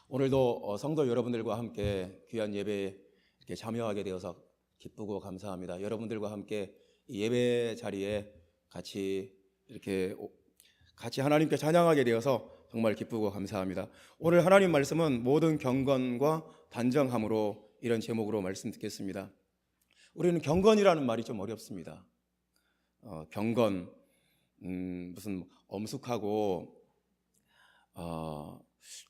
오늘도 성도 여러분들과 함께 귀한 예배에 이렇게 참여하게 되어서 기쁘고 감사합니다. 여러분들과 함께 이 예배 자리에 같이 하나님께 찬양하게 되어서 정말 기쁘고 감사합니다. 오늘 하나님 말씀은 모든 경건과 단정함으로, 이런 제목으로 말씀 듣겠습니다. 우리는 경건이라는 말이 좀 어렵습니다. 경건, 무슨 엄숙하고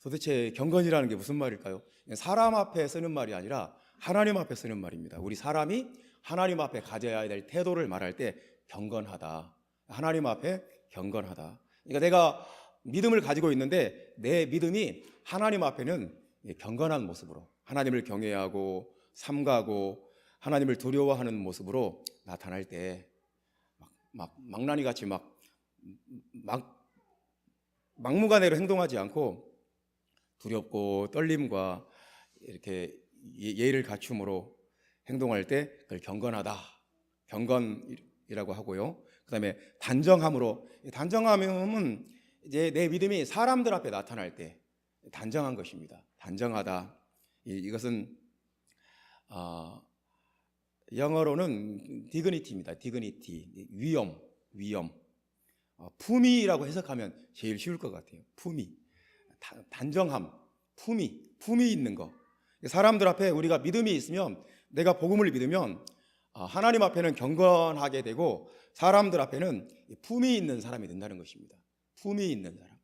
도대체 경건이라는 게 무슨 말일까요? 사람 앞에 쓰는 말이 아니라 하나님 앞에 쓰는 말입니다. 우리 사람이 하나님 앞에 가져야 될 태도를 말할 때 경건하다, 하나님 앞에 경건하다. 그러니까 내가 믿음을 가지고 있는데 내 믿음이 하나님 앞에는 경건한 모습으로, 하나님을 경외하고 삼가고 하나님을 두려워하는 모습으로 나타날 때 망나니 같이 막무가내로 행동하지 않고 두렵고 떨림과 이렇게 예의를 갖춤으로 행동할 때 그걸 경건하다, 경건이라고 하고요. 그다음에 단정함으로, 단정함은 이제 내 믿음이 사람들 앞에 나타날 때 단정한 것입니다. 단정하다. 이것은 영어로는 dignity입니다. dignity, 위엄. 품위라고 해석하면 제일 쉬울 것 같아요. 품위, 단정함, 품위 있는 거. 사람들 앞에 우리가 믿음이 있으면, 내가 복음을 믿으면 하나님 앞에는 경건하게 되고 사람들 앞에는 품위 있는 사람이 된다는 것입니다. 품위 있는 사람.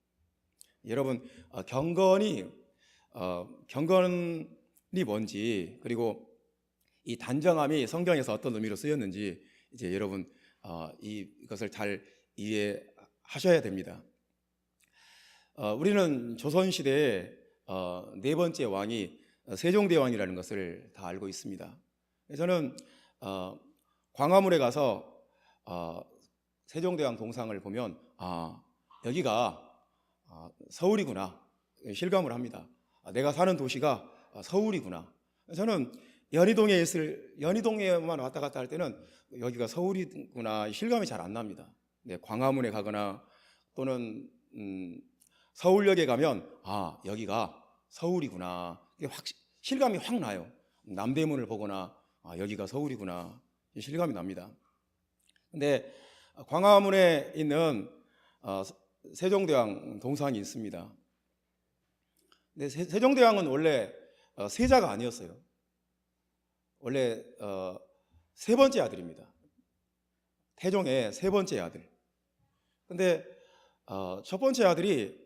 여러분, 경건이 뭔지, 그리고 이 단정함이 성경에서 어떤 의미로 쓰였는지 이제 여러분 이것을 잘 이해하셔야 됩니다. 우리는 조선시대에 네 번째 왕이 세종대왕이라는 것을 다 알고 있습니다. 저는 광화문에 가서 세종대왕 동상을 보면 여기가 서울이구나 실감을 합니다. 내가 사는 도시가 서울이구나. 저는 연희동에만 왔다 갔다 할 때는 여기가 서울이구나 실감이 잘 안 납니다. 광화문에 가거나 또는 서울역에 가면 여기가 서울이구나, 실감이 확 나요. 남대문을 보거나 여기가 서울이구나 실감이 납니다. 근데 광화문에 있는 세종대왕 동상이 있습니다. 근데 세종대왕은 원래 세자가 아니었어요. 원래 세 번째 아들입니다. 태종의 세 번째 아들. 근데 첫 번째 아들이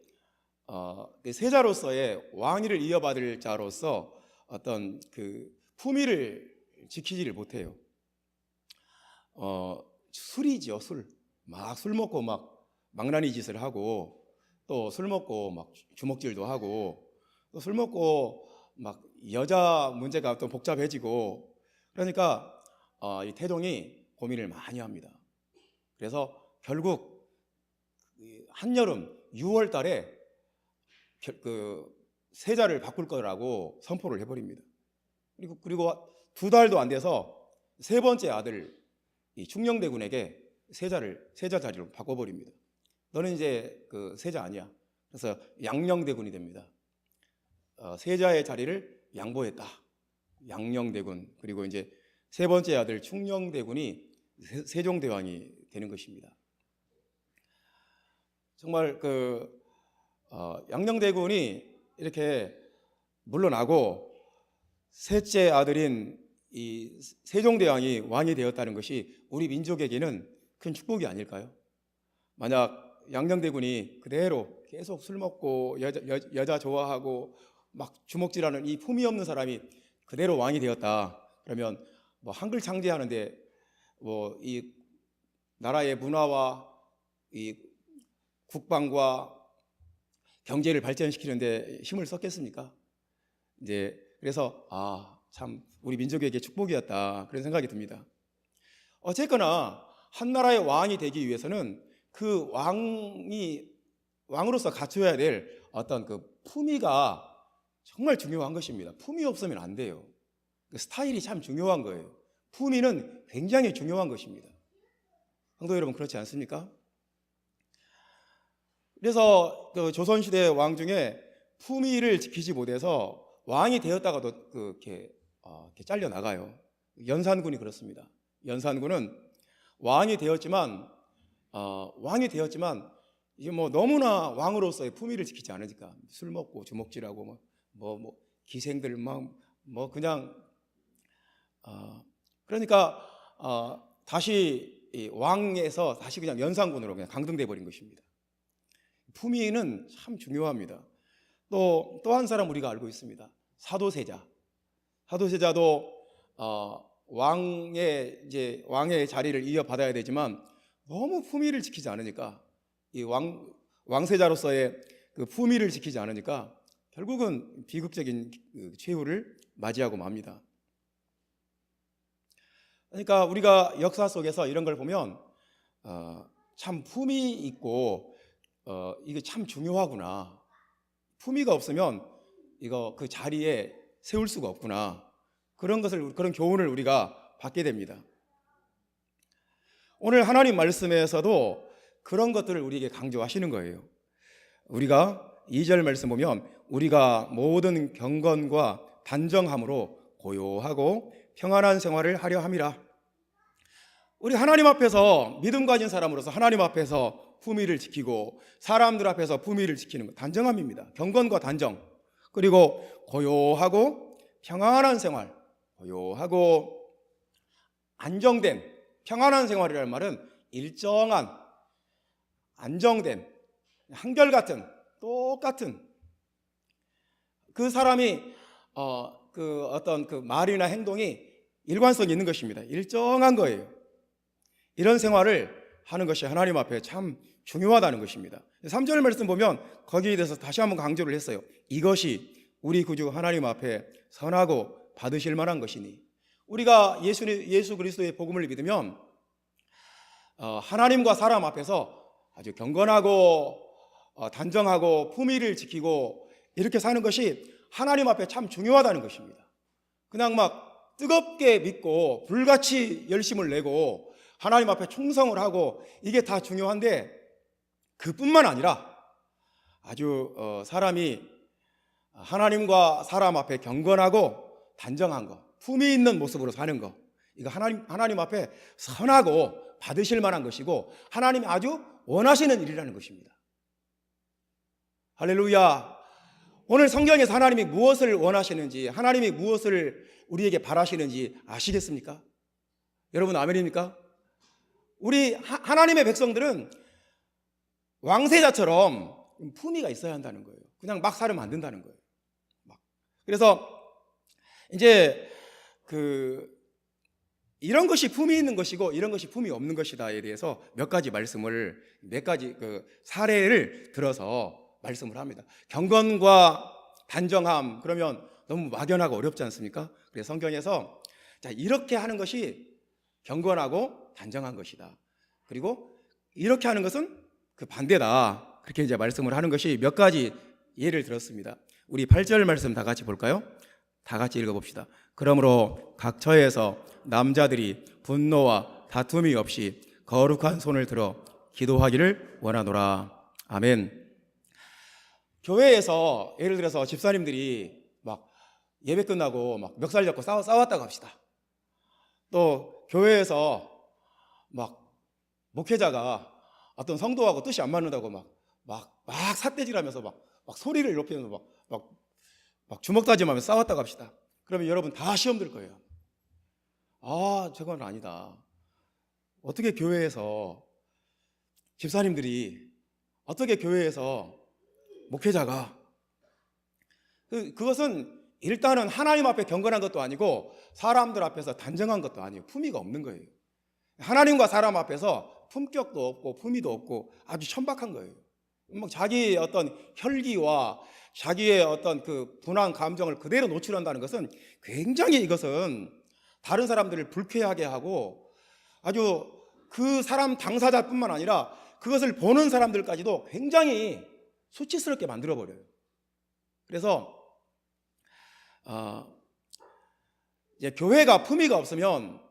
세자로서의 왕위를 이어받을 자로서 어떤 그 품위를 지키지를 못해요. 술이죠, 술. 술 먹고 망나니 짓을 하고, 또 술 먹고 주먹질도 하고, 또 술 먹고 여자 문제가 또 복잡해지고, 그러니까 이 태종이 고민을 많이 합니다. 그래서 결국 한여름 6월 달에 그 세자를 바꿀 거라고 선포를 해버립니다. 그리고 2달도 안 돼서 세 번째 아들 이 충녕대군에게 세자 자리로 바꿔버립니다. 너는 이제 그 세자 아니야. 그래서 양녕대군이 됩니다. 세자의 자리를 양보했다. 양녕대군. 그리고 이제 세 번째 아들 충녕대군이 세종대왕이 되는 것입니다. 정말 양녕대군이 이렇게 물러나고 셋째 아들인 이 세종대왕이 왕이 되었다는 것이 우리 민족에게는 큰 축복이 아닐까요? 만약 양녕대군이 그대로 계속 술 먹고 여자 좋아하고 주먹질하는 이 품위 없는 사람이 그대로 왕이 되었다. 그러면 한글 창제하는데 이 나라의 문화와 이 국방과 경제를 발전시키는데 힘을 썼겠습니까? 이제 그래서 참 우리 민족에게 축복이었다, 그런 생각이 듭니다. 어쨌거나 한 나라의 왕이 되기 위해서는 그 왕으로서 갖춰야 될 어떤 그 품위가 정말 중요한 것입니다. 품위 없으면 안 돼요. 그 스타일이 참 중요한 거예요. 품위는 굉장히 중요한 것입니다. 성도 여러분, 그렇지 않습니까? 그래서 그 조선시대 왕 중에 품위를 지키지 못해서 왕이 되었다가도 이렇게 잘려 나가요. 연산군이 그렇습니다. 연산군은 왕이 되었지만 이게 뭐 너무나 왕으로서의 품위를 지키지 않으니까 술 먹고 주먹질하고 뭐 기생들 뭐 그냥 그러니까 다시 이 왕에서 다시 그냥 연산군으로 그냥 강등돼 버린 것입니다. 품위는 참 중요합니다. 또 한 사람 우리가 알고 있습니다. 사도세자. 사도세자도 왕의 자리를 이어받아야 되지만 너무 품위를 지키지 않으니까 이 왕세자로서의 그 품위를 지키지 않으니까 결국은 비극적인 최후를 맞이하고 맙니다. 그러니까 우리가 역사 속에서 이런 걸 보면 참 품위 있고 이게 참 중요하구나. 품위가 없으면 그 자리에 세울 수가 없구나. 그런 교훈을 우리가 받게 됩니다. 오늘 하나님 말씀에서도 그런 것들을 우리에게 강조하시는 거예요. 우리가 2절 말씀 보면 우리가 모든 경건과 단정함으로 고요하고 평안한 생활을 하려 함이라. 우리 하나님 앞에서 믿음 가진 사람으로서 하나님 앞에서 품위를 지키고 사람들 앞에서 품위를 지키는 것, 단정함입니다. 경건과 단정, 그리고 고요하고 평안한 생활, 고요하고 안정된 평안한 생활이라는 말은 일정한, 안정된, 한결같은, 똑같은 그 사람이 어떤 그 말이나 행동이 일관성이 있는 것입니다. 일정한 거예요. 이런 생활을 하는 것이 하나님 앞에 참 중요하다는 것입니다. 3절 말씀 보면 거기에 대해서 다시 한번 강조를 했어요. 이것이 우리 구주 하나님 앞에 선하고 받으실 만한 것이니. 우리가 예수 그리스도의 복음을 믿으면 하나님과 사람 앞에서 아주 경건하고 단정하고 품위를 지키고 이렇게 사는 것이 하나님 앞에 참 중요하다는 것입니다. 그냥 막 뜨겁게 믿고 불같이 열심을 내고 하나님 앞에 충성을 하고 이게 다 중요한데 그뿐만 아니라 아주 사람이 하나님과 사람 앞에 경건하고 단정한 것, 품위 있는 모습으로 사는 것, 이거 하나님 앞에 선하고 받으실 만한 것이고 하나님이 아주 원하시는 일이라는 것입니다. 할렐루야. 오늘 성경에서 하나님이 무엇을 원하시는지, 하나님이 무엇을 우리에게 바라시는지 아시겠습니까? 여러분 아멘입니까? 우리 하나님의 백성들은 왕세자처럼 품위가 있어야 한다는 거예요. 그냥 막 살면 안 된다는 거예요. 그래서 이제 이런 것이 품위 있는 것이고 이런 것이 품위 없는 것이다에 대해서 몇 가지 사례를 들어서 말씀을 합니다. 경건과 단정함, 그러면 너무 막연하고 어렵지 않습니까? 그래서 성경에서 이렇게 하는 것이 경건하고 단정한 것이다. 그리고 이렇게 하는 것은 그 반대다. 그렇게 이제 말씀을 하는 것이 몇 가지 예를 들었습니다. 우리 8절 말씀 다 같이 볼까요? 다 같이 읽어봅시다. 그러므로 각 처에서 남자들이 분노와 다툼이 없이 거룩한 손을 들어 기도하기를 원하노라. 아멘. 교회에서 예를 들어서 집사님들이 막 예배 끝나고 막 멱살 잡고 싸웠다고 합시다. 또 교회에서 막 목회자가 어떤 성도하고 뜻이 안 맞는다고 막 삿대질하면서 막 소리를 높이면서 막 주먹 다짐하면서 싸웠다고 합시다. 그러면 여러분 다 시험 들 거예요. 아, 저건 아니다. 어떻게 교회에서 집사님들이, 어떻게 교회에서 목회자가, 그것은 일단은 하나님 앞에 경건한 것도 아니고 사람들 앞에서 단정한 것도 아니에요. 품위가 없는 거예요. 하나님과 사람 앞에서 품격도 없고 품위도 없고 아주 천박한 거예요. 자기의 어떤 혈기와 자기의 어떤 그 분한 감정을 그대로 노출한다는 것은 굉장히, 이것은 다른 사람들을 불쾌하게 하고 아주 그 사람 당사자뿐만 아니라 그것을 보는 사람들까지도 굉장히 수치스럽게 만들어버려요. 그래서 이제 교회가 품위가 없으면,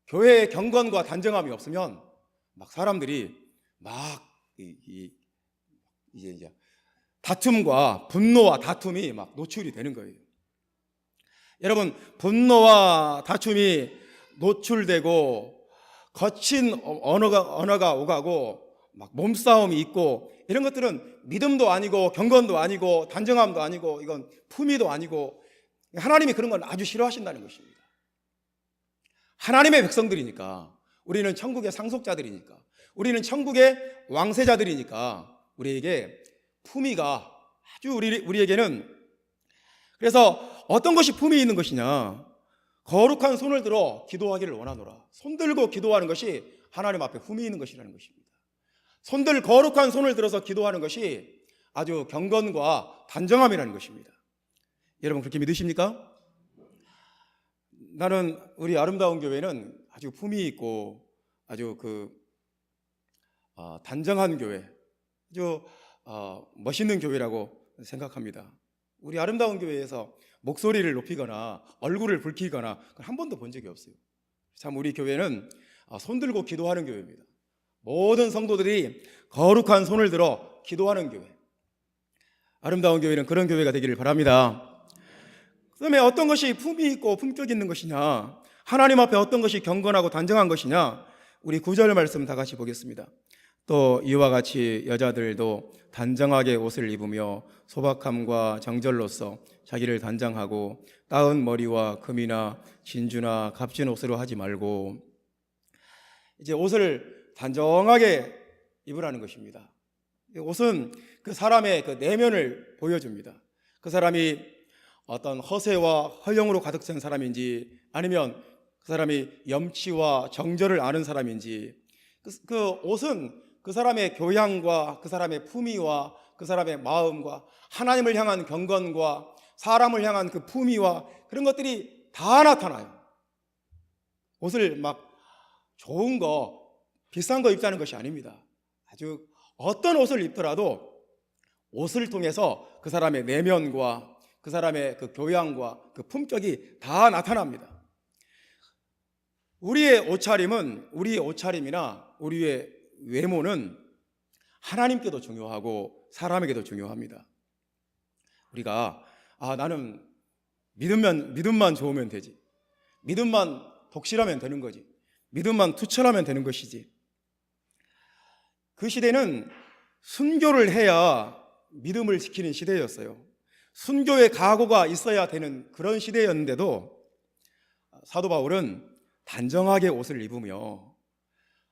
교회의 경건과 단정함이 없으면 막 사람들이 막 이제 다툼과 분노와 다툼이 막 노출이 되는 거예요. 여러분, 분노와 다툼이 노출되고 거친 언어가 오가고 막 몸싸움이 있고 이런 것들은 믿음도 아니고 경건도 아니고 단정함도 아니고 이건 품위도 아니고 하나님이 그런 건 아주 싫어하신다는 것입니다. 하나님의 백성들이니까, 우리는 천국의 상속자들이니까, 우리는 천국의 왕세자들이니까 우리에게 품위가 아주 우리에게는, 그래서 어떤 것이 품위 있는 것이냐, 거룩한 손을 들어 기도하기를 원하노라. 손 들고 기도하는 것이 하나님 앞에 품위 있는 것이라는 것입니다. 거룩한 손을 들어서 기도하는 것이 아주 경건과 단정함이라는 것입니다. 여러분 그렇게 믿으십니까? 나는 우리 아름다운 교회는 아주 품위 있고 아주 단정한 교회, 아주 멋있는 교회라고 생각합니다. 우리 아름다운 교회에서 목소리를 높이거나 얼굴을 붉히거나 한 번도 본 적이 없어요. 참 우리 교회는 손 들고 기도하는 교회입니다. 모든 성도들이 거룩한 손을 들어 기도하는 교회, 아름다운 교회는 그런 교회가 되기를 바랍니다. 그다음에 어떤 것이 품위 있고 품격 있는 것이냐, 하나님 앞에 어떤 것이 경건하고 단정한 것이냐, 우리 9절 말씀 다 같이 보겠습니다. 또 이와 같이 여자들도 단정하게 옷을 입으며 소박함과 정절로서 자기를 단장하고 따은 머리와 금이나 진주나 값진 옷으로 하지 말고, 이제 옷을 단정하게 입으라는 것입니다. 옷은 그 사람의 그 내면을 보여줍니다. 그 사람이 어떤 허세와 허영으로 가득 찬 사람인지, 아니면 그 사람이 염치와 정절을 아는 사람인지, 그 옷은 그 사람의 교양과 그 사람의 품위와 그 사람의 마음과 하나님을 향한 경건과 사람을 향한 그 품위와 그런 것들이 다 나타나요. 옷을 막 좋은 거, 비싼 거 입자는 것이 아닙니다. 아주 어떤 옷을 입더라도 옷을 통해서 그 사람의 내면과 그 사람의 그 교양과 그 품격이 다 나타납니다. 우리의 옷차림이나 우리의 외모는 하나님께도 중요하고 사람에게도 중요합니다. 우리가 나는 믿음만 좋으면 되지, 믿음만 독실하면 되는 거지, 믿음만 투철하면 되는 것이지. 그 시대는 순교를 해야 믿음을 지키는 시대였어요. 순교의 각오가 있어야 되는 그런 시대였는데도 사도 바울은 단정하게 옷을 입으며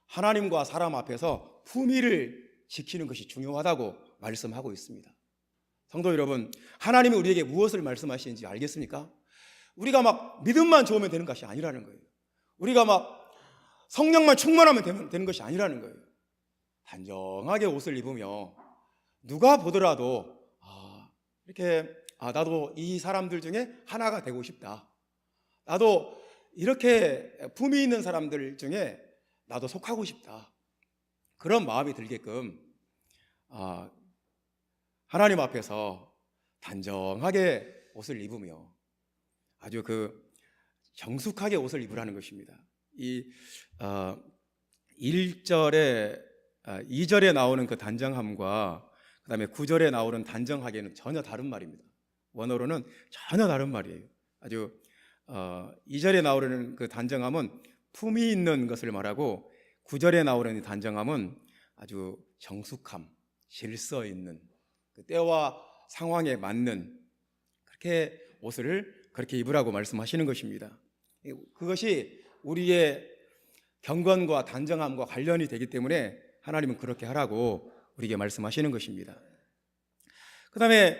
하나님과 사람 앞에서 품위를 지키는 것이 중요하다고 말씀하고 있습니다. 성도 여러분, 하나님이 우리에게 무엇을 말씀하시는지 알겠습니까? 우리가 막 믿음만 좋으면 되는 것이 아니라는 거예요. 우리가 막 성령만 충만하면 되는 것이 아니라는 거예요. 단정하게 옷을 입으며 누가 보더라도 이렇게 나도 이 사람들 중에 하나가 되고 싶다, 나도 이렇게 품위 있는 사람들 중에 나도 속하고 싶다, 그런 마음이 들게끔 하나님 앞에서 단정하게 옷을 입으며 아주 정숙하게 옷을 입으라는 것입니다. 이 2절에 나오는 그 단정함과 그 다음에 9절에 나오는 단정하게는 전혀 다른 말입니다. 원어로는 전혀 다른 말이에요. 아주 2절에 나오는 그 단정함은 품위 있는 것을 말하고, 9절에 나오는 단정함은 아주 정숙함, 질서 있는, 그 때와 상황에 맞는 그렇게 옷을 그렇게 입으라고 말씀하시는 것입니다. 그것이 우리의 경건과 단정함과 관련이 되기 때문에 하나님은 그렇게 하라고 우리에게 말씀하시는 것입니다. 그 다음에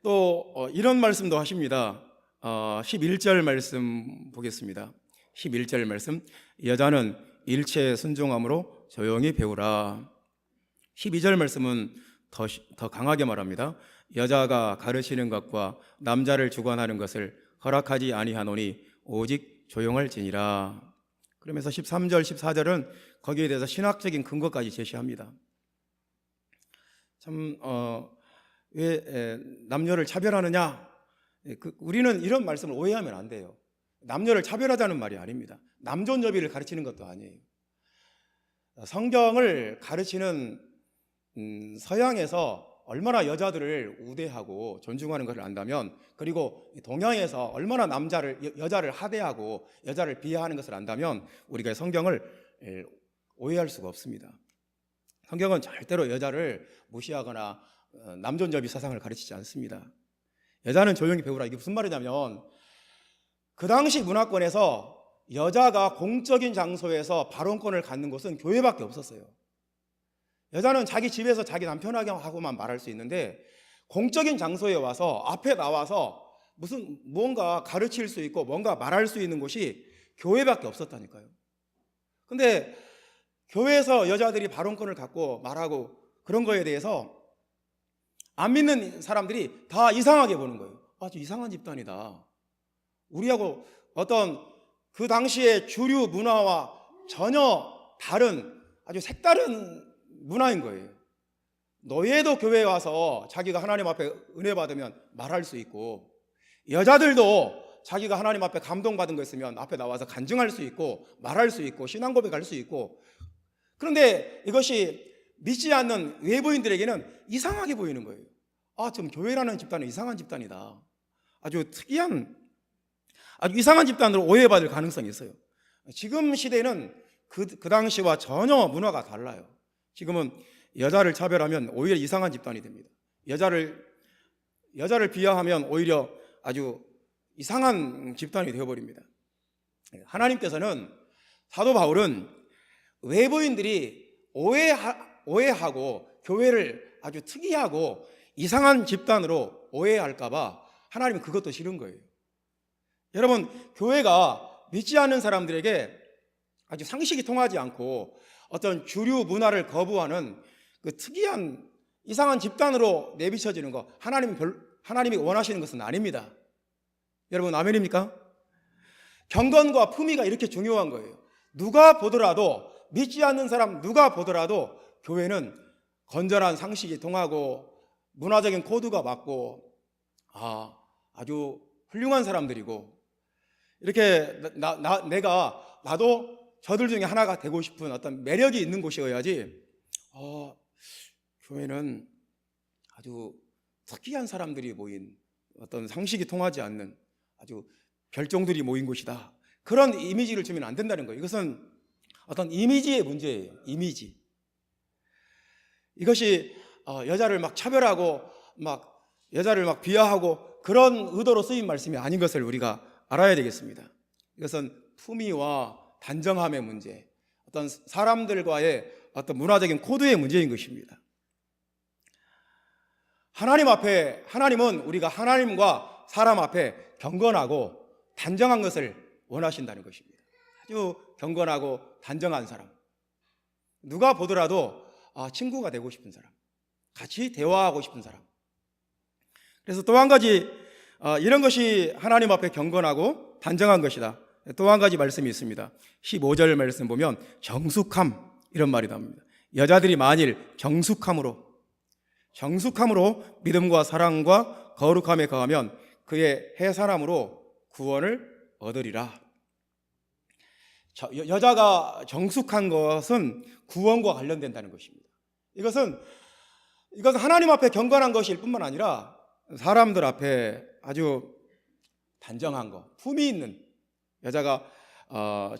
또 이런 말씀도 하십니다. 11절 말씀 보겠습니다. 11절 말씀, 여자는 일체에 순종함으로 조용히 배우라. 12절 말씀은 더 강하게 말합니다. 여자가 가르치는 것과 남자를 주관하는 것을 허락하지 아니하노니 오직 조용할지니라. 그러면서 13절, 14절은 거기에 대해서 신학적인 근거까지 제시합니다. 참 왜 남녀를 차별하느냐? 우리는 이런 말씀을 오해하면 안 돼요. 남녀를 차별하자는 말이 아닙니다. 남존여비를 가르치는 것도 아니에요. 성경을 가르치는 서양에서 얼마나 여자들을 우대하고 존중하는 것을 안다면, 그리고 동양에서 얼마나 여자를 하대하고 여자를 비하하는 것을 안다면 우리가 성경을 오해할 수가 없습니다. 성경은 절대로 여자를 무시하거나 남존여비 사상을 가르치지 않습니다. 여자는 조용히 배우라. 이게 무슨 말이냐면, 그 당시 문화권에서 여자가 공적인 장소에서 발언권을 갖는 곳은 교회밖에 없었어요. 여자는 자기 집에서 자기 남편하고만 말할 수 있는데, 공적인 장소에 와서 앞에 나와서 무언가 가르칠 수 있고 뭔가 말할 수 있는 곳이 교회밖에 없었다니까요. 근데 교회에서 여자들이 발언권을 갖고 말하고 그런 거에 대해서 안 믿는 사람들이 다 이상하게 보는 거예요. 아주 이상한 집단이다. 우리하고 어떤 그 당시의 주류 문화와 전혀 다른 아주 색다른 문화인 거예요. 노예도 교회에 와서 자기가 하나님 앞에 은혜 받으면 말할 수 있고, 여자들도 자기가 하나님 앞에 감동받은 거 있으면 앞에 나와서 간증할 수 있고 말할 수 있고 신앙 고백할 수 있고, 그런데 이것이 믿지 않는 외부인들에게는 이상하게 보이는 거예요. 좀 교회라는 집단은 이상한 집단이다. 아주 특이한, 아주 이상한 집단으로 오해받을 가능성이 있어요. 지금 시대는 그 당시와 전혀 문화가 달라요. 지금은 여자를 차별하면 오히려 이상한 집단이 됩니다. 여자를 비하하면 오히려 아주 이상한 집단이 되어버립니다. 하나님께서는, 사도 바울은 외부인들이 오해하고 교회를 아주 특이하고 이상한 집단으로 오해할까봐 하나님은 그것도 싫은 거예요. 여러분, 교회가 믿지 않는 사람들에게 아주 상식이 통하지 않고 어떤 주류 문화를 거부하는 그 특이한 이상한 집단으로 내비쳐지는 거, 하나님이 원하시는 것은 아닙니다. 여러분, 아멘입니까? 경건과 품위가 이렇게 중요한 거예요. 누가 보더라도, 믿지 않는 사람 누가 보더라도 교회는 건전한 상식이 통하고 문화적인 코드가 맞고 아주 훌륭한 사람들이고, 이렇게 나도 저들 중에 하나가 되고 싶은 어떤 매력이 있는 곳이어야지, 교회는 아주 특이한 사람들이 모인, 어떤 상식이 통하지 않는 아주 별종들이 모인 곳이다, 그런 이미지를 주면 안 된다는 거예요. 이것은 어떤 이미지의 문제예요. 이미지. 이것이 여자를 막 차별하고 여자를 막 비하하고 그런 의도로 쓰인 말씀이 아닌 것을 우리가 알아야 되겠습니다. 이것은 품위와 단정함의 문제, 어떤 사람들과의 어떤 문화적인 코드의 문제인 것입니다. 하나님은 우리가 하나님과 사람 앞에 경건하고 단정한 것을 원하신다는 것입니다. 아주 경건하고 단정한 사람, 누가 보더라도 친구가 되고 싶은 사람, 같이 대화하고 싶은 사람. 그래서 또 한 가지, 이런 것이 하나님 앞에 경건하고 단정한 것이다. 또 한 가지 말씀이 있습니다. 15절 말씀 보면 정숙함, 이런 말이 나옵니다. 여자들이 만일 정숙함으로 믿음과 사랑과 거룩함에 거하면 그의 해사람으로 구원을 얻으리라. 여자가 정숙한 것은 구원과 관련된다는 것입니다. 이것은 하나님 앞에 경건한 것일 뿐만 아니라 사람들 앞에 아주 단정한 것, 품이 있는 여자가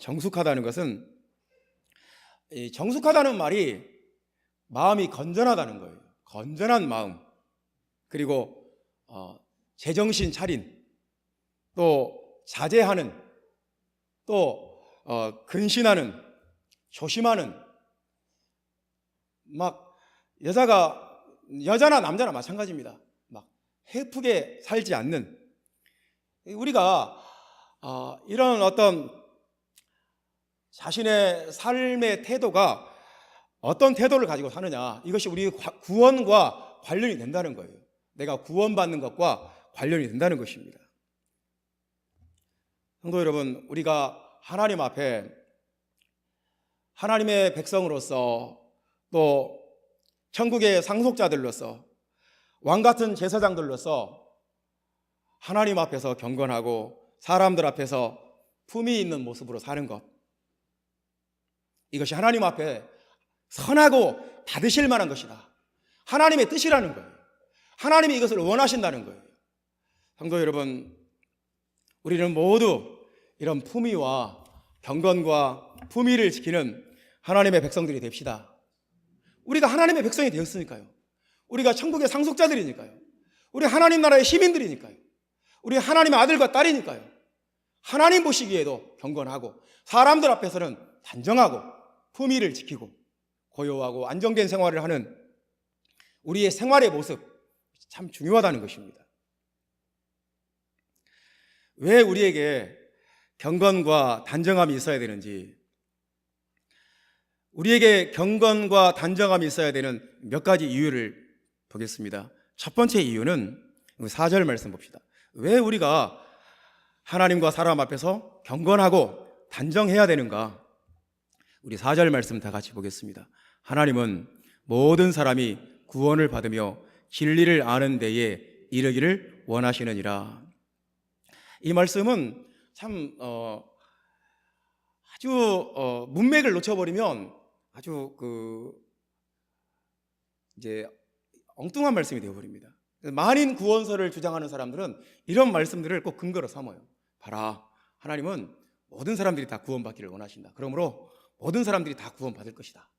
정숙하다는 것은, 정숙하다는 말이 마음이 건전하다는 거예요. 건전한 마음, 그리고 제정신 차린, 또 자제하는, 또 근신하는, 조심하는, 여자나 남자나 마찬가지입니다. 해프게 살지 않는, 우리가 이런 어떤 자신의 삶의 태도가 어떤 태도를 가지고 사느냐, 이것이 우리 구원과 관련이 된다는 거예요. 내가 구원받는 것과 관련이 된다는 것입니다. 성도 여러분, 우리가 하나님 앞에 하나님의 백성으로서, 또 천국의 상속자들로서, 왕같은 제사장들로서 하나님 앞에서 경건하고 사람들 앞에서 품위 있는 모습으로 사는 것, 이것이 하나님 앞에 선하고 받으실 만한 것이다, 하나님의 뜻이라는 거예요. 하나님이 이것을 원하신다는 거예요. 성도 여러분, 우리는 모두 이런 품위와 경건과 품위를 지키는 하나님의 백성들이 됩시다. 우리가 하나님의 백성이 되었으니까요. 우리가 천국의 상속자들이니까요. 우리 하나님 나라의 시민들이니까요. 우리 하나님의 아들과 딸이니까요. 하나님 보시기에도 경건하고 사람들 앞에서는 단정하고 품위를 지키고 고요하고 안정된 생활을 하는 우리의 생활의 모습 참 중요하다는 것입니다. 왜 우리에게 경건과 단정함이 있어야 되는지, 우리에게 경건과 단정함이 있어야 되는 몇 가지 이유를 보겠습니다. 첫 번째 이유는 4절 말씀 봅시다. 왜 우리가 하나님과 사람 앞에서 경건하고 단정해야 되는가? 우리 4절 말씀 다 같이 보겠습니다. 하나님은 모든 사람이 구원을 받으며 진리를 아는 데에 이르기를 원하시느니라. 이 말씀은 참 아주 문맥을 놓쳐버리면 아주 이제 엉뚱한 말씀이 되어버립니다. 만인 구원설을 주장하는 사람들은 이런 말씀들을 꼭 근거로 삼아요. 봐라, 하나님은 모든 사람들이 다 구원받기를 원하신다. 그러므로 모든 사람들이 다 구원받을 것이다.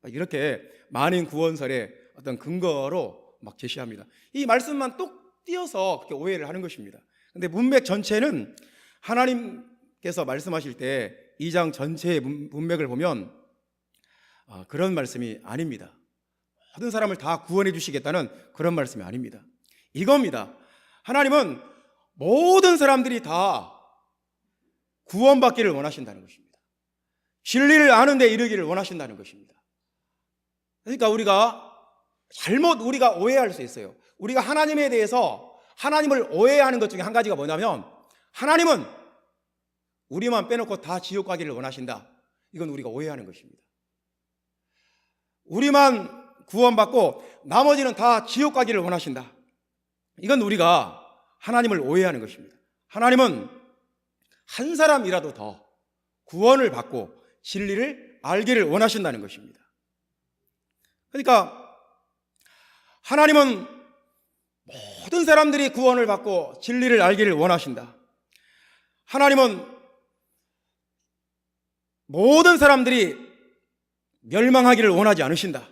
이렇게 만인 구원설의 어떤 근거로 막 제시합니다. 이 말씀만 똑 띄어서 그렇게 오해를 하는 것입니다. 근데 문맥 전체는 하나님께서 말씀하실 때 2장 전체의 문맥을 보면 그런 말씀이 아닙니다. 모든 사람을 다 구원해 주시겠다는 그런 말씀이 아닙니다. 이겁니다. 하나님은 모든 사람들이 다 구원받기를 원하신다는 것입니다. 진리를 아는 데 이르기를 원하신다는 것입니다. 그러니까 우리가 오해할 수 있어요. 우리가 하나님에 대해서 하나님을 오해하는 것 중에 한 가지가 뭐냐면, 하나님은 우리만 빼놓고 다 지옥 가기를 원하신다. 이건 우리가 오해하는 것입니다. 우리만 구원받고 나머지는 다 지옥 가기를 원하신다. 이건 우리가 하나님을 오해하는 것입니다. 하나님은 한 사람이라도 더 구원을 받고 진리를 알기를 원하신다는 것입니다. 그러니까 하나님은 모든 사람들이 구원을 받고 진리를 알기를 원하신다. 하나님은 모든 사람들이 멸망하기를 원하지 않으신다.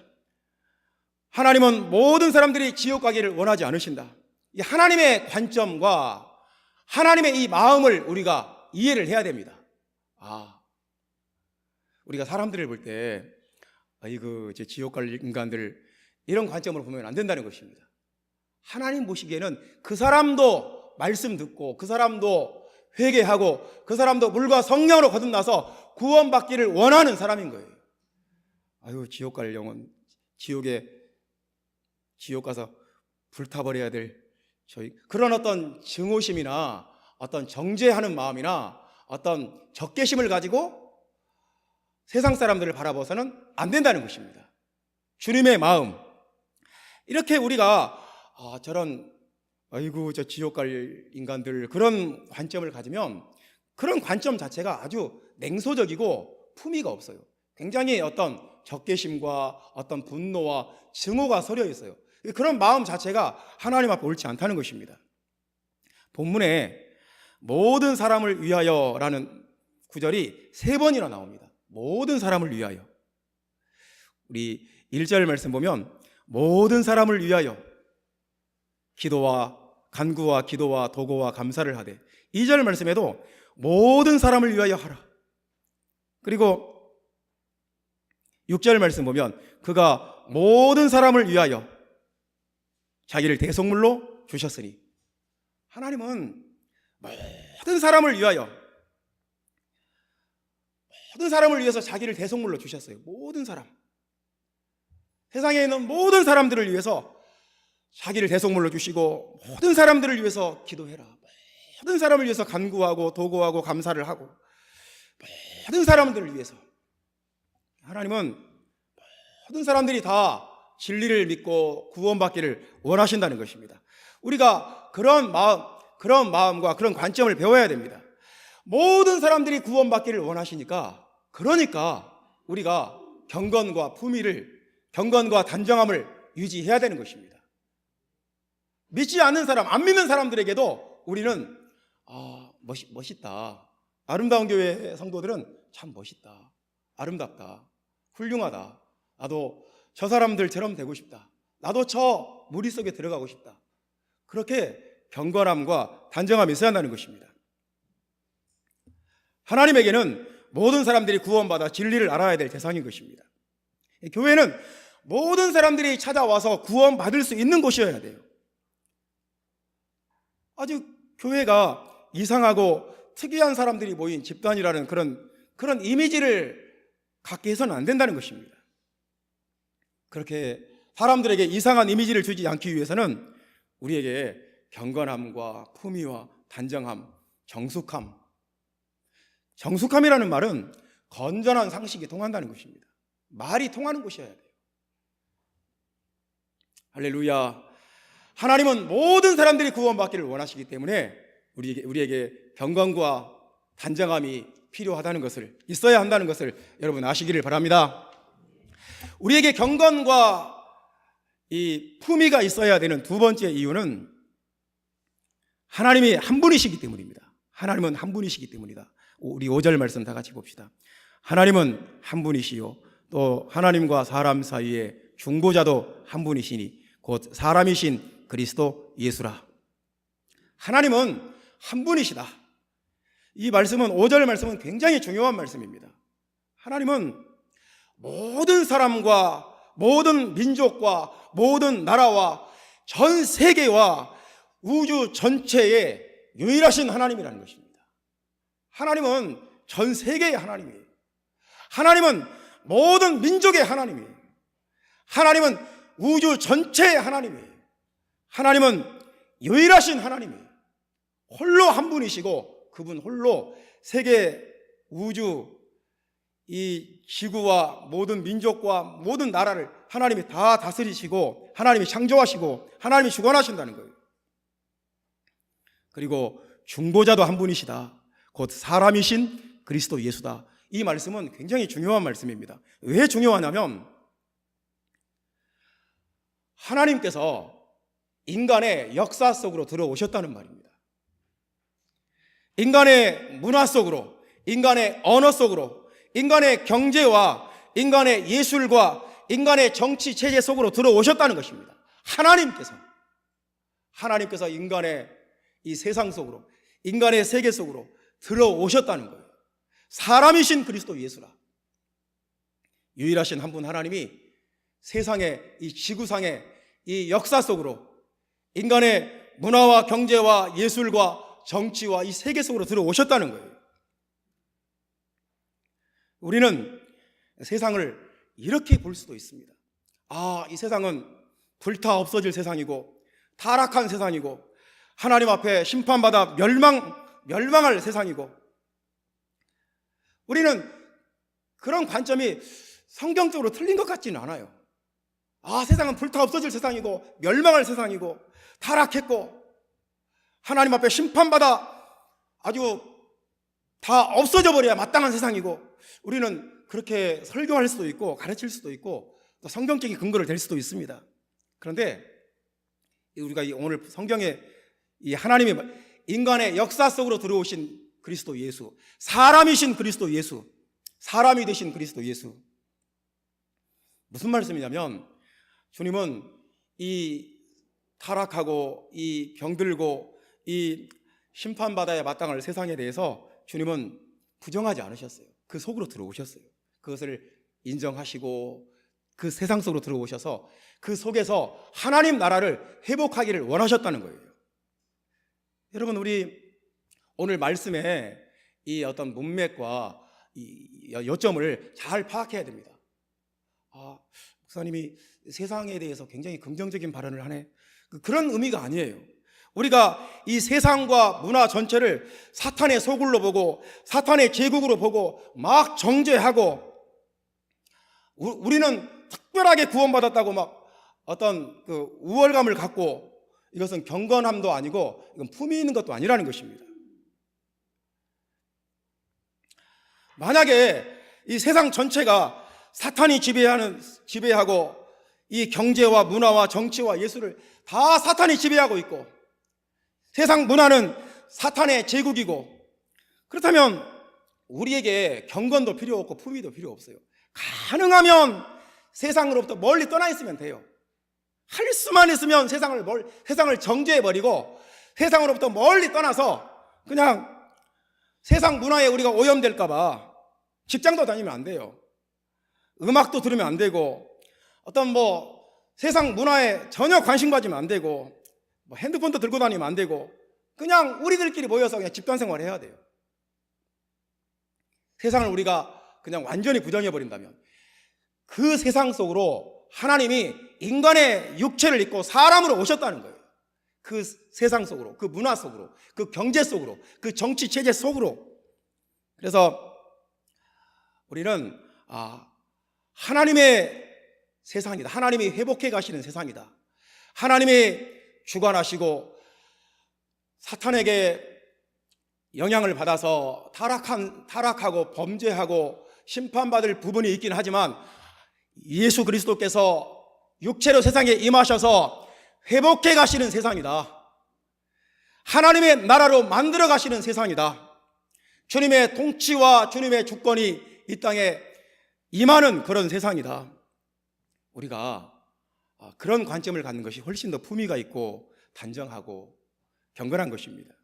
하나님은 모든 사람들이 지옥 가기를 원하지 않으신다. 이 하나님의 관점과 하나님의 이 마음을 우리가 이해를 해야 됩니다. 우리가 사람들을 볼 때 제 지옥 갈 인간들, 이런 관점으로 보면 안 된다는 것입니다. 하나님 보시기에는 그 사람도 말씀 듣고, 그 사람도 회개하고, 그 사람도 물과 성령으로 거듭나서 구원받기를 원하는 사람인 거예요. 지옥 갈 영혼, 지옥 가서 불타버려야 될 그런 어떤 증오심이나 어떤 정죄하는 마음이나 어떤 적개심을 가지고 세상 사람들을 바라봐서는 안 된다는 것입니다. 주님의 마음, 이렇게 우리가 저 지옥 갈 인간들, 그런 관점을 가지면 그런 관점 자체가 아주 냉소적이고 품위가 없어요. 굉장히 어떤 적개심과 어떤 분노와 증오가 서려 있어요. 그런 마음 자체가 하나님 앞에 옳지 않다는 것입니다. 본문에 모든 사람을 위하여라는 구절이 3번이나 나옵니다. 모든 사람을 위하여. 우리 1절 말씀 보면 모든 사람을 위하여 기도와 간구와 기도와 도고와 감사를 하되, 2절 말씀에도 모든 사람을 위하여 하라. 그리고 6절 말씀 보면 그가 모든 사람을 위하여 자기를 대속물로 주셨으니, 하나님은 모든 사람을 위해서 자기를 대속물로 주셨어요. 모든 사람, 세상에 있는 모든 사람들을 위해서 자기를 대속물로 주시고, 모든 사람들을 위해서 기도해라. 모든 사람을 위해서 간구하고 도구하고 감사를 하고, 모든 사람들을 위해서. 하나님은 모든 사람들이 다 진리를 믿고 구원받기를 원하신다는 것입니다. 우리가 그런 마음과 그런 관점을 배워야 됩니다. 모든 사람들이 구원받기를 원하시니까, 그러니까 우리가 경건과 품위를, 경건과 단정함을 유지해야 되는 것입니다. 믿지 않는 사람, 안 믿는 사람들에게도 우리는 멋있다. 아름다운 교회 성도들은 참 멋있다. 아름답다. 훌륭하다. 나도 저 사람들처럼 되고 싶다. 나도 저 무리 속에 들어가고 싶다. 그렇게 경건함과 단정함이 있어야 한다는 것입니다. 하나님에게는 모든 사람들이 구원받아 진리를 알아야 될 대상인 것입니다. 교회는 모든 사람들이 찾아와서 구원받을 수 있는 곳이어야 돼요. 아주 교회가 이상하고 특이한 사람들이 모인 집단이라는 그런 이미지를 갖게 해서는 안 된다는 것입니다. 그렇게 사람들에게 이상한 이미지를 주지 않기 위해서는 우리에게 경건함과 품위와 단정함, 정숙함이라는 말은 건전한 상식이 통한다는 것입니다. 말이 통하는 곳이어야 돼요. 할렐루야. 하나님은 모든 사람들이 구원받기를 원하시기 때문에 우리에게 경건과 단정함이 필요하다는 것을, 있어야 한다는 것을 여러분 아시기를 바랍니다. 우리에게 경건과 이 품위가 있어야 되는 두 번째 이유는 하나님이 한 분이시기 때문입니다. 하나님은 한 분이시기 때문이다. 우리 5절 말씀 다 같이 봅시다. 하나님은 한 분이시요 또 하나님과 사람 사이에 중보자도 한 분이시니 곧 사람이신 그리스도 예수라. 하나님은 한 분이시다. 이 말씀은 5절 말씀은 굉장히 중요한 말씀입니다. 하나님은 모든 사람과 모든 민족과 모든 나라와 전 세계와 우주 전체의 유일하신 하나님이라는 것입니다. 하나님은 전 세계의 하나님이에요. 하나님은 모든 민족의 하나님이에요. 하나님은 우주 전체의 하나님이에요. 하나님은 유일하신 하나님이에요. 홀로 한 분이시고 그분 홀로 세계 우주 이 지구와 모든 민족과 모든 나라를 하나님이 다 다스리시고 하나님이 창조하시고 하나님이 주관하신다는 거예요. 그리고 중보자도 한 분이시다. 곧 사람이신 그리스도 예수다. 이 말씀은 굉장히 중요한 말씀입니다. 왜 중요하냐면 하나님께서 인간의 역사 속으로 들어오셨다는 말입니다. 인간의 문화 속으로, 인간의 언어 속으로, 인간의 경제와 인간의 예술과 인간의 정치 체제 속으로 들어오셨다는 것입니다. 하나님께서 인간의 이 세상 속으로, 인간의 세계 속으로 들어오셨다는 거예요. 사람이신 그리스도 예수라. 유일하신 한 분 하나님이 세상의 이 지구상의 이 역사 속으로 인간의 문화와 경제와 예술과 정치와 이 세계 속으로 들어오셨다는 거예요. 우리는 세상을 이렇게 볼 수도 있습니다. 이 세상은 불타 없어질 세상이고 타락한 세상이고 하나님 앞에 심판받아 멸망할 세상이고, 우리는 그런 관점이 성경적으로 틀린 것 같지는 않아요. 세상은 불타 없어질 세상이고 멸망할 세상이고 타락했고 하나님 앞에 심판받아 아주 다 없어져 버려야 마땅한 세상이고, 우리는 그렇게 설교할 수도 있고 가르칠 수도 있고 또 성경적인 근거를 댈 수도 있습니다. 그런데 우리가 오늘 성경에 이 하나님이 인간의 역사 속으로 들어오신 그리스도 예수, 사람이신 그리스도 예수, 사람이 되신 그리스도 예수, 무슨 말씀이냐면 주님은 이 타락하고 이 병들고 이 심판받아야 마땅할 세상에 대해서 주님은 부정하지 않으셨어요. 그 속으로 들어오셨어요. 그것을 인정하시고 그 세상 속으로 들어오셔서 그 속에서 하나님 나라를 회복하기를 원하셨다는 거예요. 여러분, 우리 오늘 말씀에 이 어떤 문맥과 이 요점을 잘 파악해야 됩니다. 목사님이 세상에 대해서 굉장히 긍정적인 발언을 하네. 그런 의미가 아니에요. 우리가 이 세상과 문화 전체를 사탄의 소굴로 보고 사탄의 제국으로 보고 막 정죄하고, 우리는 특별하게 구원받았다고 막 어떤 그 우월감을 갖고, 이것은 경건함도 아니고 이건 품위 있는 것도 아니라는 것입니다. 만약에 이 세상 전체가 사탄이 지배하고 이 경제와 문화와 정치와 예술을 다 사탄이 지배하고 있고, 세상 문화는 사탄의 제국이고, 그렇다면 우리에게 경건도 필요 없고 품위도 필요 없어요. 가능하면 세상으로부터 멀리 떠나 있으면 돼요. 할 수만 있으면 세상을 정죄해버리고 세상으로부터 멀리 떠나서 그냥 세상 문화에 우리가 오염될까봐 직장도 다니면 안 돼요. 음악도 들으면 안 되고, 어떤 세상 문화에 전혀 관심 가지면 안 되고, 핸드폰도 들고 다니면 안 되고, 그냥 우리들끼리 모여서 그냥 집단 생활을 해야 돼요. 세상을 우리가 그냥 완전히 부정해버린다면 그 세상 속으로 하나님이 인간의 육체를 입고 사람으로 오셨다는 거예요. 그 세상 속으로, 그 문화 속으로, 그 경제 속으로, 그 정치 체제 속으로. 그래서 우리는 하나님의 세상이다. 하나님이 회복해 가시는 세상이다. 하나님이 주관하시고 사탄에게 영향을 받아서 타락하고 범죄하고 심판받을 부분이 있긴 하지만 예수 그리스도께서 육체로 세상에 임하셔서 회복해 가시는 세상이다. 하나님의 나라로 만들어 가시는 세상이다. 주님의 통치와 주님의 주권이 이 땅에 임하는 그런 세상이다. 우리가 그런 관점을 갖는 것이 훨씬 더 품위가 있고 단정하고 경건한 것입니다.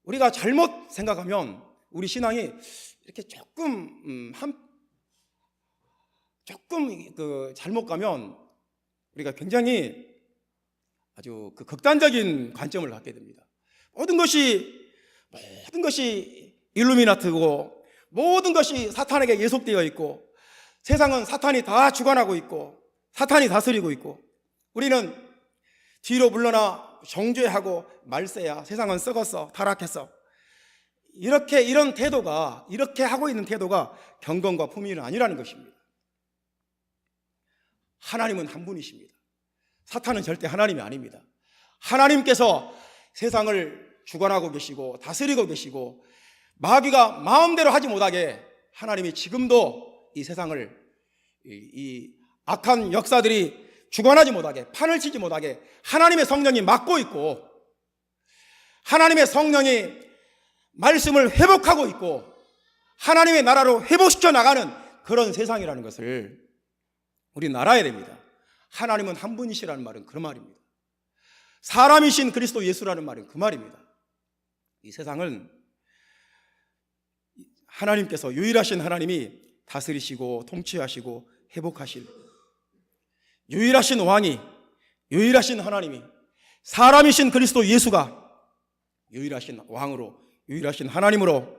우리가 잘못 생각하면 우리 신앙이 이렇게 조금 잘못 가면 우리가 굉장히 아주 극단적인 관점을 갖게 됩니다. 모든 것이 일루미나트고 모든 것이 사탄에게 예속되어 있고 세상은 사탄이 다 주관하고 있고 사탄이 다스리고 있고 우리는 뒤로 물러나 정죄하고 말세야, 세상은 썩었어, 타락했어, 이런 태도가, 이렇게 하고 있는 태도가 경건과 품위는 아니라는 것입니다. 하나님은 한 분이십니다. 사탄은 절대 하나님이 아닙니다. 하나님께서 세상을 주관하고 계시고 다스리고 계시고 마귀가 마음대로 하지 못하게 하나님이 지금도 이 세상을 이 악한 역사들이 주관하지 못하게, 판을 치지 못하게 하나님의 성령이 막고 있고 하나님의 성령이 말씀을 회복하고 있고 하나님의 나라로 회복시켜 나가는 그런 세상이라는 것을 우리는 알아야 됩니다. 하나님은 한 분이시라는 말은 그 말입니다. 사람이신 그리스도 예수라는 말은 그 말입니다. 이 세상은 하나님께서, 유일하신 하나님이 다스리시고 통치하시고 회복하실 유일하신 왕이, 유일하신 하나님이, 사람이신 그리스도 예수가 유일하신 왕으로, 유일하신 하나님으로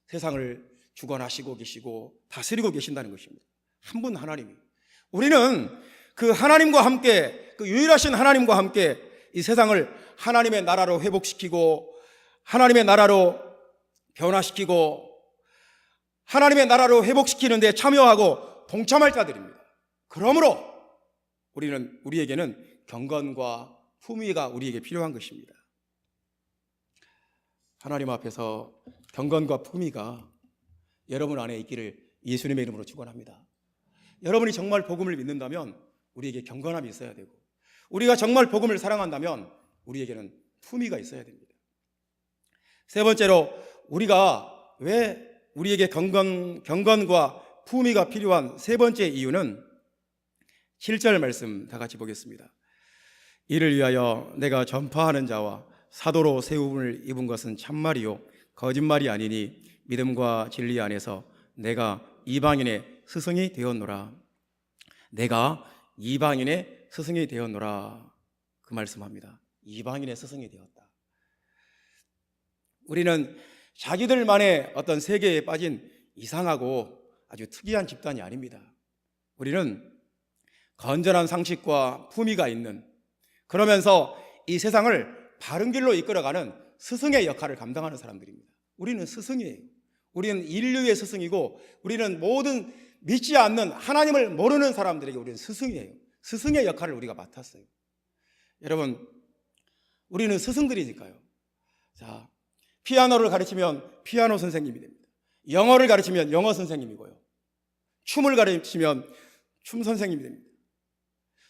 세상을 주관하시고 계시고 다스리고 계신다는 것입니다. 한 분 하나님이. 우리는 그 하나님과 함께, 그 유일하신 하나님과 함께 이 세상을 하나님의 나라로 회복시키고 하나님의 나라로 변화시키고 하나님의 나라로 회복시키는 데 참여하고 동참할 자들입니다. 그러므로 우리에게는 경건과 품위가 우리에게 필요한 것입니다. 하나님 앞에서 경건과 품위가 여러분 안에 있기를 예수님의 이름으로 축원합니다. 여러분이 정말 복음을 믿는다면 우리에게 경건함이 있어야 되고, 우리가 정말 복음을 사랑한다면 우리에게는 품위가 있어야 됩니다. 세 번째로, 우리가 왜 우리에게 경건과 품위가 필요한 세 번째 이유는 7절 말씀 다 같이 보겠습니다. 이를 위하여 내가 전파하는 자와 사도로 세움을 입은 것은 참말이요 거짓말이 아니니 믿음과 진리 안에서 내가 이방인의 스승이 되었노라. 내가 이방인의 스승이 되었노라. 그 말씀합니다. 이방인의 스승이 되었다. 우리는 자기들만의 어떤 세계에 빠진 이상하고 아주 특이한 집단이 아닙니다. 우리는 건전한 상식과 품위가 있는, 그러면서 이 세상을 바른 길로 이끌어가는 스승의 역할을 감당하는 사람들입니다. 우리는 스승이에요. 우리는 인류의 스승이고 우리는 모든 믿지 않는, 하나님을 모르는 사람들에게 우리는 스승이에요. 스승의 역할을 우리가 맡았어요. 여러분, 우리는 스승들이니까요. 자, 피아노를 가르치면 피아노 선생님이 됩니다. 영어를 가르치면 영어 선생님이고요. 춤을 가르치면 춤 선생님이 됩니다.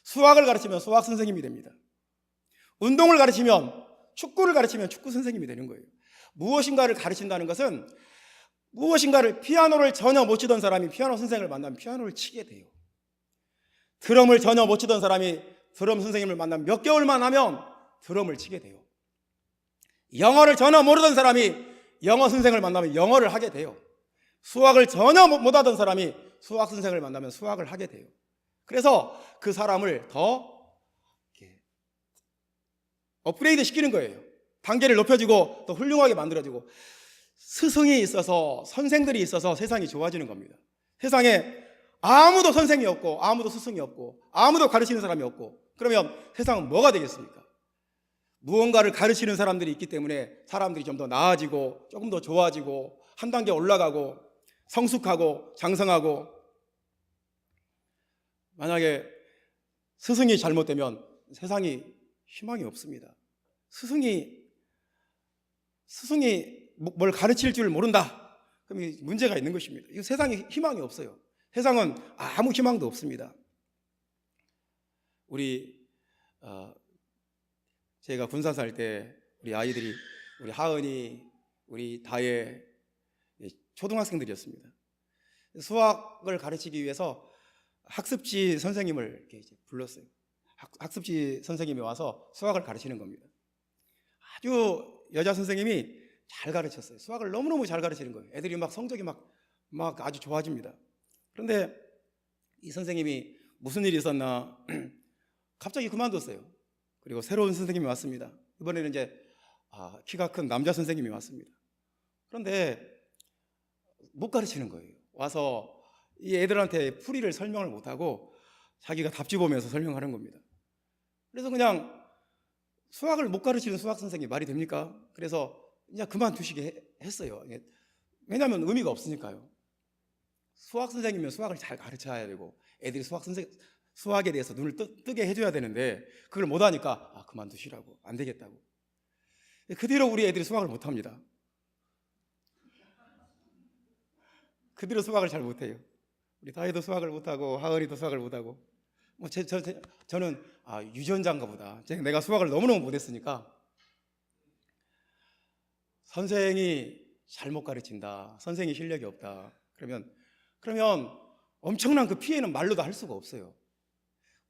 수학을 가르치면 수학 선생님이 됩니다. 운동을 가르치면, 축구를 가르치면 축구 선생님이 되는 거예요. 무엇인가를 가르친다는 것은 무엇인가를, 피아노를 전혀 못 치던 사람이 피아노 선생을 만나면 피아노를 치게 돼요. 드럼을 전혀 못 치던 사람이 드럼 선생님을 만나면 몇 개월만 하면 드럼을 치게 돼요. 영어를 전혀 모르던 사람이 영어 선생을 만나면 영어를 하게 돼요. 수학을 전혀 못하던 사람이 수학 선생을 만나면 수학을 하게 돼요. 그래서 그 사람을 더 업그레이드 시키는 거예요. 단계를 높여주고 더 훌륭하게 만들어주고, 스승이 있어서, 선생들이 있어서 세상이 좋아지는 겁니다. 세상에 아무도 선생이 없고 아무도 스승이 없고 아무도 가르치는 사람이 없고, 그러면 세상은 뭐가 되겠습니까? 무언가를 가르치는 사람들이 있기 때문에 사람들이 좀 더 나아지고 조금 더 좋아지고 한 단계 올라가고 성숙하고 장성하고, 만약에 스승이 잘못되면 세상이 희망이 없습니다. 스승이 뭘 가르칠 줄 모른다, 그럼 문제가 있는 것입니다. 이 세상에 희망이 없어요. 세상은 아무 희망도 없습니다. 제가 군산 살 때 우리 아이들이, 우리 하은이, 우리 다혜, 초등학생들이었습니다. 수학을 가르치기 위해서 학습지 선생님을 이렇게 불렀어요. 학습지 선생님이 와서 수학을 가르치는 겁니다. 아주 여자 선생님이 잘 가르쳤어요. 수학을 너무너무 잘 가르치는 거예요. 애들이 막 성적이 막 아주 좋아집니다. 그런데 이 선생님이 무슨 일이 있었나 갑자기 그만뒀어요. 그리고 새로운 선생님이 왔습니다. 이번에는 이제 키가 큰 남자 선생님이 왔습니다. 그런데 못 가르치는 거예요. 와서 이 애들한테 풀이를 설명을 못하고 자기가 답지 보면서 설명하는 겁니다. 그래서 그냥 수학을 못 가르치는 수학 선생님이 말이 됩니까? 그래서 그냥 그만두시게 했어요. 왜냐하면 의미가 없으니까요. 수학 선생님이면 수학을 잘 가르쳐야 되고 애들이 수학에 대해서 눈을 뜨게 해줘야 되는데 그걸 못하니까 그만두시라고, 안 되겠다고. 그 뒤로 우리 애들이 수학을 못합니다. 그 뒤로 수학을 잘 못해요. 우리 다혜도 수학을 못하고 하은이도 수학을 못하고, 저는 유전자인가 보다. 내가 수학을 너무너무 못했으니까 선생이 잘못 가르친다, 선생이 실력이 없다, 그러면 엄청난 그 피해는 말로도 할 수가 없어요.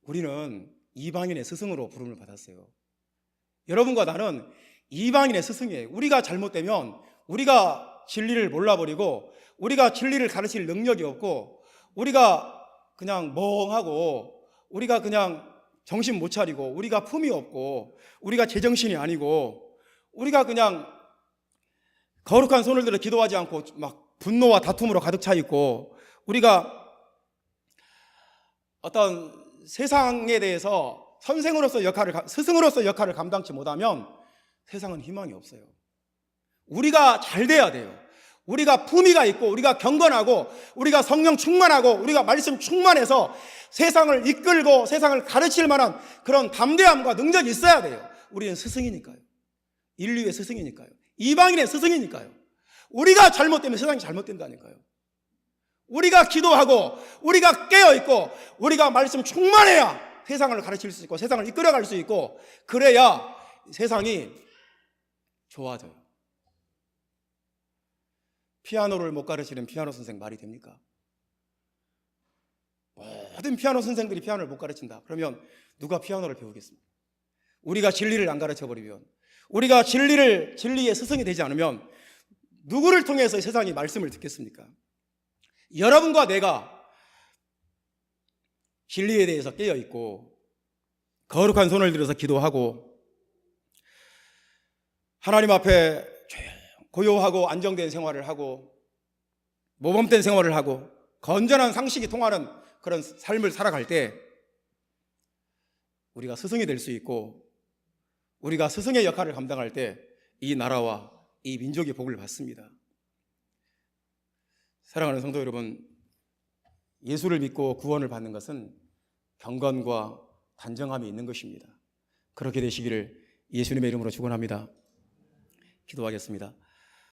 우리는 이방인의 스승으로 부름을 받았어요. 여러분과 나는 이방인의 스승이에요. 우리가 잘못되면 우리가 진리를 몰라버리고 우리가 진리를 가르칠 능력이 없고 우리가 그냥 멍하고 우리가 그냥 정신 못 차리고 우리가 품이 없고 우리가 제정신이 아니고 우리가 그냥 거룩한 손을 들어 기도하지 않고 막 분노와 다툼으로 가득 차 있고 우리가 어떤 세상에 대해서 스승으로서 역할을 감당치 못하면 세상은 희망이 없어요. 우리가 잘 돼야 돼요. 우리가 품위가 있고 우리가 경건하고 우리가 성령 충만하고 우리가 말씀 충만해서 세상을 이끌고 세상을 가르칠 만한 그런 담대함과 능력이 있어야 돼요. 우리는 스승이니까요. 인류의 스승이니까요. 이방인의 스승이니까요. 우리가 잘못되면 세상이 잘못된다니까요. 우리가 기도하고 우리가 깨어있고 우리가 말씀 충만해야 세상을 가르칠 수 있고 세상을 이끌어갈 수 있고 그래야 세상이 좋아져요. 피아노를 못 가르치는 피아노 선생 말이 됩니까? 모든 피아노 선생들이 피아노를 못 가르친다. 그러면 누가 피아노를 배우겠습니까? 우리가 진리를 안 가르쳐버리면 우리가 진리의 스승이 되지 않으면 누구를 통해서 세상이 말씀을 듣겠습니까? 여러분과 내가 진리에 대해서 깨어있고 거룩한 손을 들어서 기도하고 하나님 앞에 고요하고 안정된 생활을 하고 모범된 생활을 하고 건전한 상식이 통하는 그런 삶을 살아갈 때 우리가 스승이 될 수 있고 우리가 스승의 역할을 감당할 때 이 나라와 이 민족이 복을 받습니다. 사랑하는 성도 여러분, 예수를 믿고 구원을 받는 것은 경건과 단정함이 있는 것입니다. 그렇게 되시기를 예수님의 이름으로 축원합니다. 기도하겠습니다.